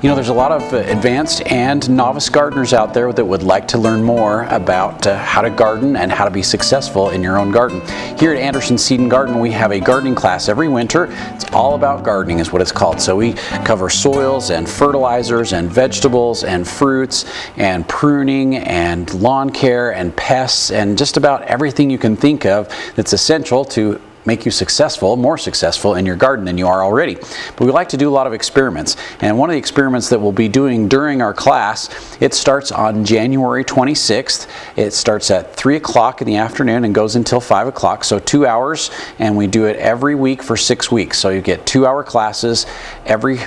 You know, there's a lot of advanced and novice gardeners out there that would like to learn more about how to garden and how to be successful in your own garden. Here at Anderson Seed and Garden, we have a gardening class every winter. It's all about gardening is what it's called. So we cover soils and fertilizers and vegetables and fruits and pruning and lawn care and pests and just about everything you can think of that's essential to make you successful, more successful in your garden than you are already. But we like to do a lot of experiments, and one of the experiments that we'll be doing during our class, it starts on January 26th. It starts at 3 o'clock in the afternoon and goes until 5 o'clock, so 2 hours, and we do it every week for 6 weeks. So you get 2-hour classes every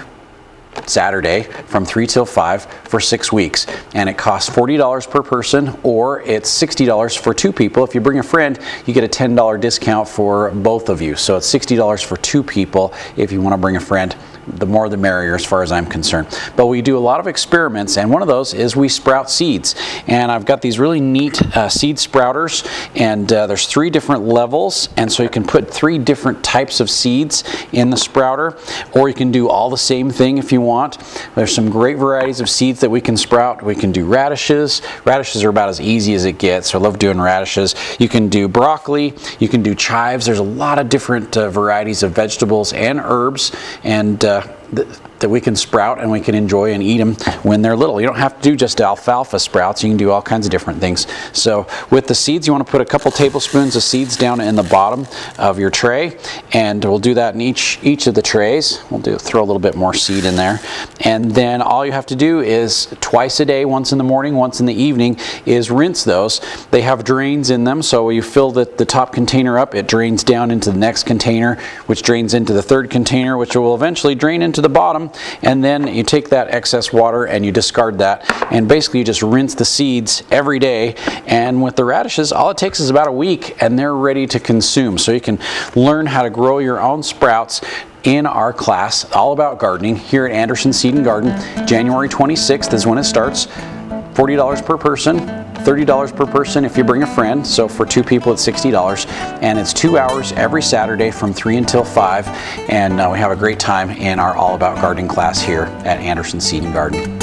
Saturday from 3 till 5 for 6 weeks, and it costs $40 per person, or it's $60 for 2 people. If you bring a friend, you get a $10 discount for both of you, so it's $60 for 2 people if you want to bring a friend. The more the merrier as far as I'm concerned. But we do a lot of experiments, and one of those is we sprout seeds. And I've got these really neat seed sprouters, and there's 3 different levels, and so you can put 3 different types of seeds in the sprouter, or you can do all the same thing if you want. There's some great varieties of seeds that we can sprout. We can do radishes. Radishes are about as easy as it gets, so I love doing radishes. You can do broccoli, you can do chives. There's a lot of different varieties of vegetables and herbs, and that we can sprout and we can enjoy and eat them when they're little. You don't have to do just alfalfa sprouts. You can do all kinds of different things. So with the seeds, you want to put a couple tablespoons of seeds down in the bottom of your tray, and we'll do that in each of the trays. We'll throw a little bit more seed in there, and then all you have to do is twice a day, once in the morning, once in the evening, is rinse those. They have drains in them, so when you fill the top container up, it drains down into the next container, which drains into the third container, which will eventually drain into the bottom, and then you take that excess water and you discard that, and basically you just rinse the seeds every day. And with the radishes, all it takes is about a week and they're ready to consume. So you can learn how to grow your own sprouts in our class all about gardening here at Anderson Seed and Garden. January 26th is when it starts. $40 per person, $30 per person if you bring a friend, so for 2 people it's $60, and it's 2 hours every Saturday from 3 until 5, and we have a great time in our All About Gardening class here at Anderson Seed and Garden.